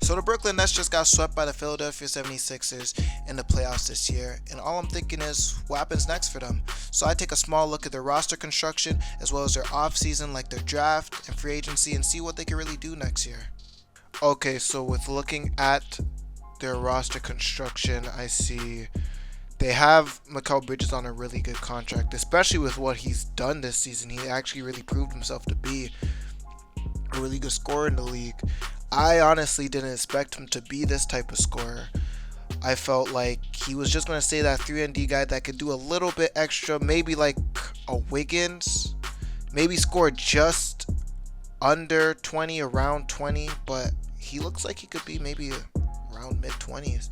So the Brooklyn Nets just got swept by the Philadelphia 76ers in the playoffs this year, and all I'm thinking is what happens next for them. So I take a small look at their roster construction as well as their offseason, like their draft and free agency, and see what they can really do next year. Okay, so with looking at their roster construction, I see they have Mikal Bridges on a really good contract, especially with what he's done this season. He actually really proved himself to be a really good scorer in the league. I honestly didn't expect him to be this type of scorer. I felt like he was just going to stay that 3-and-D guy that could do a little bit extra, maybe like a Wiggins, maybe score just under 20, around 20, but he looks like he could be maybe around mid-20s.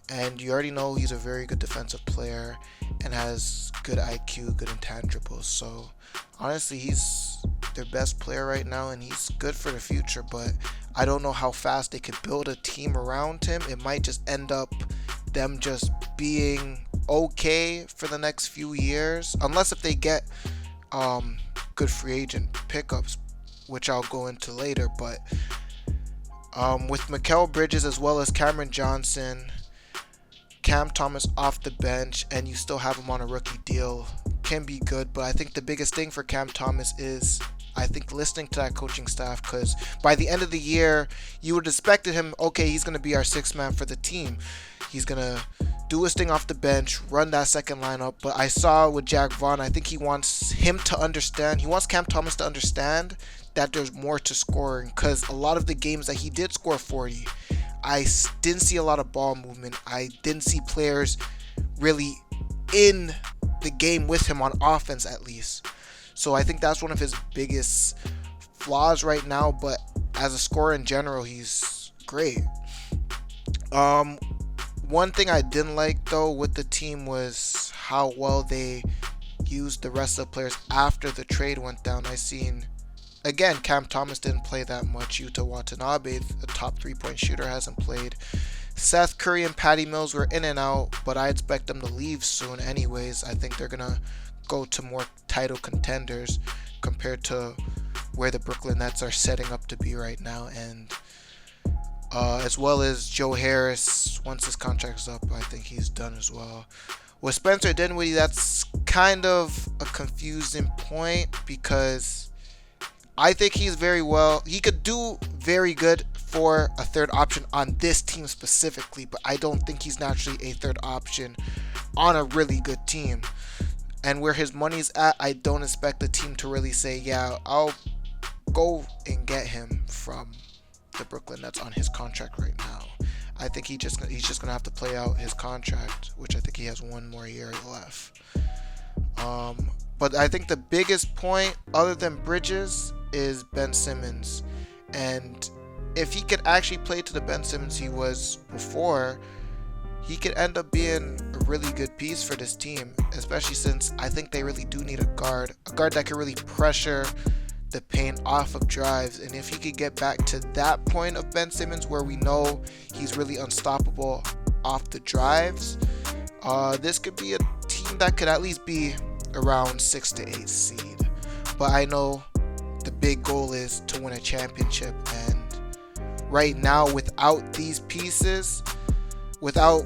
And you already know he's a very good defensive player and has good IQ, good intangibles. So honestly, he's their best player right now, and he's good for the future, but I don't know how fast they could build a team around him. It might just end up them just being okay for the next few years, unless if they get good free agent pickups, which I'll go into later. But with Mikal Bridges as well as Cameron Johnson, Cam Thomas off the bench, and you still have him on a rookie deal, can be good. But I think the biggest thing for Cam Thomas is, I think, listening to that coaching staff, because by the end of the year, you would have expected him, okay, he's going to be our sixth man for the team. He's going to do his thing off the bench, run that second lineup. But I saw with Jack Vaughn, I think he wants him to understand, he wants Cam Thomas to understand that there's more to scoring, because a lot of the games that he did score 40, I didn't see a lot of ball movement. I didn't see players really in the game with him on offense, at least. So I think that's one of his biggest flaws right now, but as a scorer in general, he's great. One thing I didn't like though with the team was how well they used the rest of the players after the trade went down. I seen, again, Cam Thomas didn't play that much. Yuta Watanabe, the top 3-point shooter, hasn't played. Seth Curry and Patty Mills were in and out, but I expect them to leave soon anyways. I think they're going to go to more title contenders compared to where the Brooklyn Nets are setting up to be right now. And as well as Joe Harris, once his contract's up, I think he's done as well. With Spencer Dinwiddie, that's kind of a confusing point, because I think he could do very good for a third option on this team specifically, but I don't think he's naturally a third option on a really good team. And where his money's at, I don't expect the team to really say, yeah, I'll go and get him from the Brooklyn Nets on his contract right now. I think he's just going to have to play out his contract, which I think he has one more year left. But I think the biggest point, other than Bridges, is Ben Simmons. And if he could actually play to the Ben Simmons he was before, he could end up being a really good piece for this team, especially since I think they really do need a guard that can really pressure the paint off of drives. And if he could get back to that point of Ben Simmons where we know he's really unstoppable off the drives, this could be a team that could at least be around 6 to 8 seed. But I know the big goal is to win a championship, and right now, without these pieces, without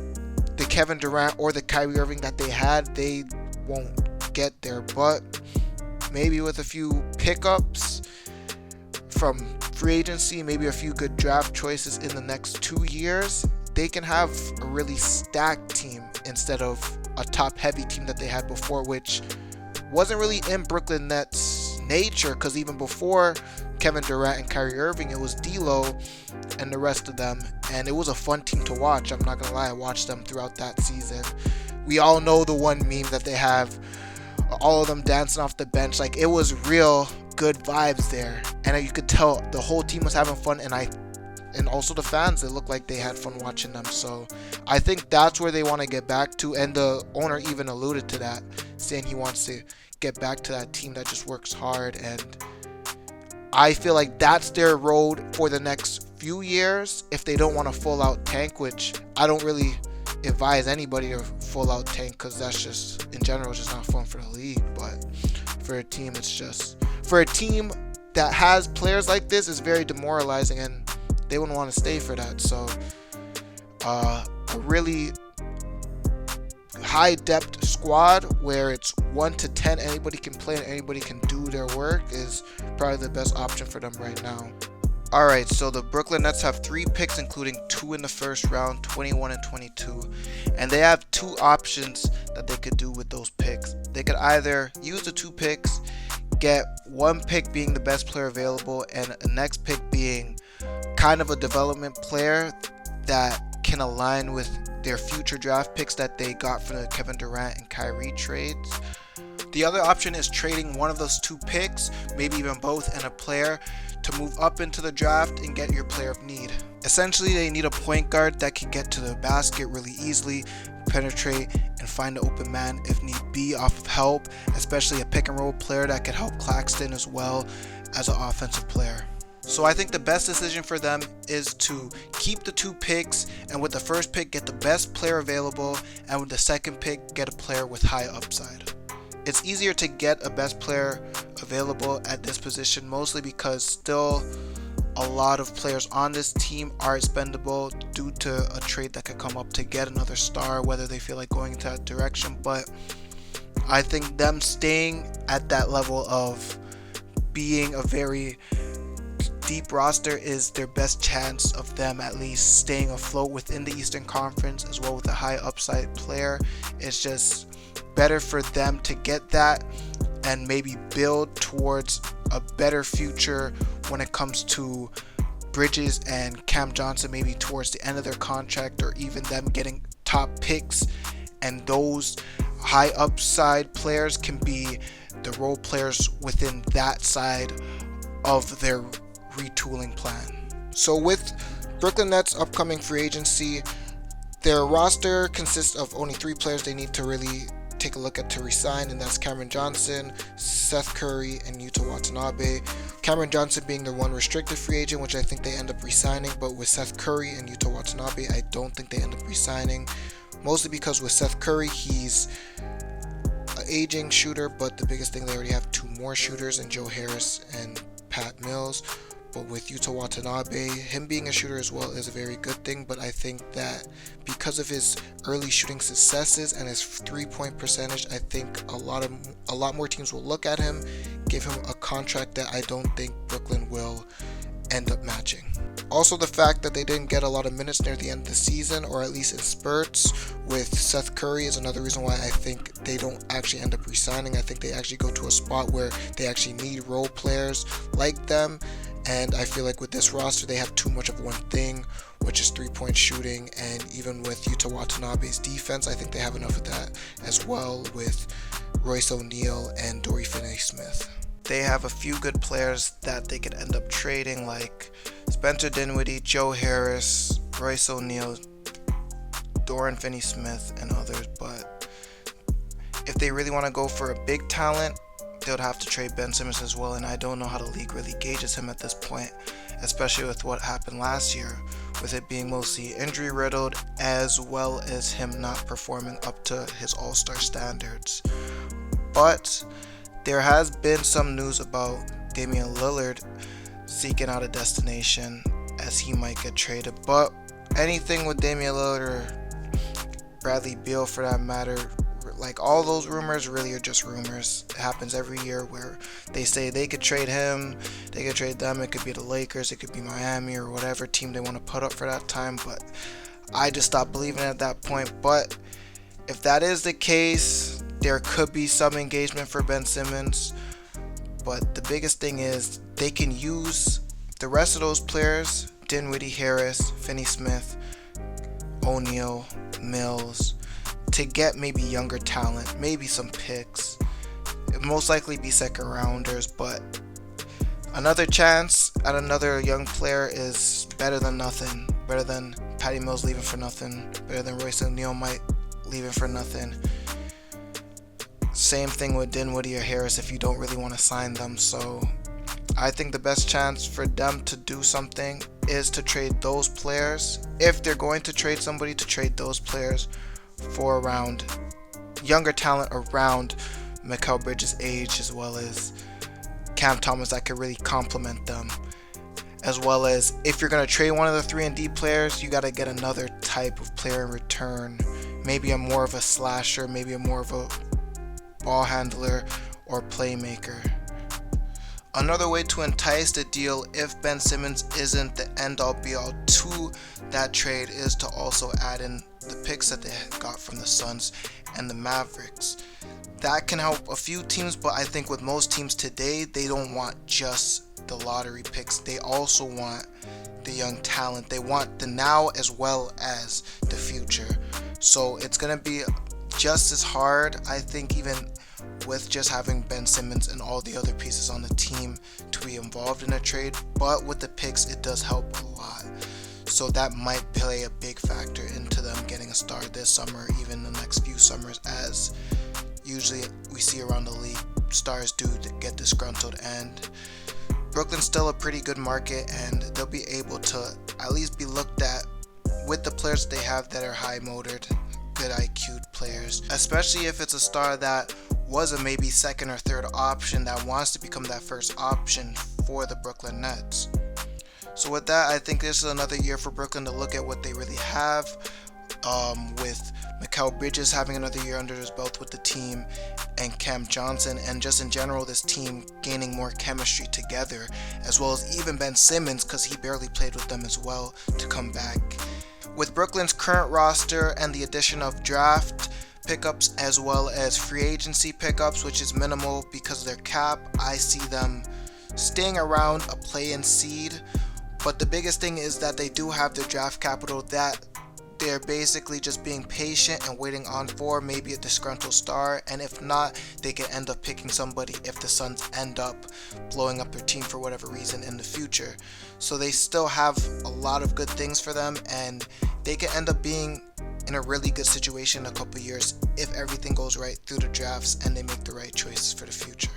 the Kevin Durant or the Kyrie Irving that they had, they won't get there. But maybe with a few pickups from free agency, maybe a few good draft choices in the next 2 years, they can have a really stacked team instead of a top-heavy team that they had before, which wasn't really in Brooklyn Nets' nature, because even before Kevin Durant and Kyrie Irving, it was D'Lo and the rest of them, and it was a fun team to watch. I'm not gonna lie, I watched them throughout that season. We all know the one meme that they have, all of them dancing off the bench. Like, it was real good vibes there, and you could tell the whole team was having fun, and also the fans, it looked like they had fun watching them. So I think that's where they want to get back to, and the owner even alluded to that, saying he wants to get back to that team that just works hard. And I feel like that's their road for the next few years if they don't want to full out tank, which I don't really advise anybody to full out tank, because that's just, in general, just not fun for the league. But for a team, it's just, for a team that has players like this, it's very demoralizing. And they wouldn't want to stay for that. So a really high depth squad where it's 1 to 10, anybody can play and anybody can do their work, is probably the best option for them right now. Alright, so the Brooklyn Nets have 3 picks, including 2 in the first round, 21 and 22. And they have 2 options that they could do with those picks. They could either use the 2 picks, get 1 pick being the best player available, and a next pick being kind of a development player that can align with their future draft picks that they got from the Kevin Durant and Kyrie trades. The other option is trading one of those 2 picks, maybe even both, and a player to move up into the draft and get your player of need. Essentially, they need a point guard that can get to the basket really easily, penetrate, and find an open man if need be off of help, especially a pick and roll player that could help Claxton as well as an offensive player. So I think the best decision for them is to keep the 2 picks, and with the first pick get the best player available, and with the second pick get a player with high upside. It's easier to get a best player available at this position, mostly because still a lot of players on this team are expendable due to a trade that could come up to get another star, whether they feel like going into that direction. But I think them staying at that level of being a very deep roster is their best chance of them at least staying afloat within the Eastern Conference, as well with a high upside player. It's just better for them to get that and maybe build towards a better future when it comes to Bridges and Cam Johnson, maybe towards the end of their contract, or even them getting top picks, and those high upside players can be the role players within that side of their retooling plan. So with Brooklyn Nets upcoming free agency, their roster consists of only 3 players they need to really take a look at to resign, and that's Cameron Johnson, Seth Curry, and Yuta Watanabe. Cameron Johnson being the one restricted free agent, which I think they end up resigning, but with Seth Curry and Yuta Watanabe, I don't think they end up resigning, mostly because with Seth Curry, he's an aging shooter, but the biggest thing, they already have 2 more shooters in Joe Harris and Pat Mills. But with Yuta Watanabe, him being a shooter as well is a very good thing, but I think that because of his early shooting successes and his 3-point percentage, I think a lot more teams will look at him, give him a contract that I don't think Brooklyn will end up matching. Also, the fact that they didn't get a lot of minutes near the end of the season, or at least in spurts, with Seth Curry is another reason why I think they don't actually end up resigning. I think they actually go to a spot where they actually need role players like them. And I feel like with this roster, they have too much of one thing, which is 3-point shooting. And even with Yuta Watanabe's defense, I think they have enough of that as well with Royce O'Neal and Dorian Finney-Smith. They have a few good players that they could end up trading, like Spencer Dinwiddie, Joe Harris, Royce O'Neal, Dorian Finney-Smith, and others. But if they really want to go for a big talent, they would have to trade Ben Simmons as well, and I don't know how the league really gauges him at this point, especially with what happened last year, with it being mostly injury riddled, as well as him not performing up to his all-star standards. But there has been some news about Damian Lillard seeking out a destination, as he might get traded. But anything with Damian Lillard, or Bradley Beal for that matter, like all those rumors really are just rumors. It happens every year where they say they could trade him, they could trade them. It could be the Lakers, it could be Miami, or whatever team they want to put up for that time. But I just stopped believing at that point. But if that is the case, there could be some engagement for Ben Simmons. But the biggest thing is they can use the rest of those players, Dinwiddie, Harris, Finney-Smith, O'Neal, Mills, to get maybe younger talent, maybe some picks. It'd most likely be second rounders, but another chance at another young player is better than nothing. Better than Patty Mills leaving for nothing. Better than Royce O'Neal might leaving for nothing. Same thing with Dinwiddie or Harris if you don't really want to sign them. So I think the best chance for them to do something is to trade those players. If they're going to trade somebody, to trade those players for around younger talent around Mikal Bridges' age, as well as Cam Thomas that could really complement them. as well as if you're going to trade one of the 3 and D players, you got to get another type of player in return. Maybe a more of a slasher, maybe a more of a ball handler or playmaker. Another way to entice the deal if Ben Simmons isn't the end-all be-all to that trade is to also add in the picks that they got from the Suns and the Mavericks. That can help a few teams, but I think with most teams today, they don't want just the lottery picks. They also want the young talent. They want the now as well as the future. So it's going to be just as hard, I think, even with just having Ben Simmons and all the other pieces on the team to be involved in a trade. But with the picks, it does help a lot. So that might play a big factor into them getting a star this summer, even the next few summers, as usually we see around the league, stars do get disgruntled, and Brooklyn's still a pretty good market, and they'll be able to at least be looked at with the players they have that are high motored, good IQ players, especially if it's a star that was a maybe second or third option that wants to become that first option for the Brooklyn Nets. So with that, I think this is another year for Brooklyn to look at what they really have, with Mikal Bridges having another year under his belt with the team, and Cam Johnson, and just in general this team gaining more chemistry together, as well as even Ben Simmons, because he barely played with them as well, to come back. With Brooklyn's current roster and the addition of draft pickups as well as free agency pickups, which is minimal because of their cap, I see them staying around a play-in seed. But the biggest thing is that they do have the draft capital that they're basically just being patient and waiting on for maybe a disgruntled star, and if not, they can end up picking somebody if the Suns end up blowing up their team for whatever reason in the future. So they still have a lot of good things for them, and they can end up being in a really good situation in a couple years if everything goes right through the drafts and they make the right choices for the future.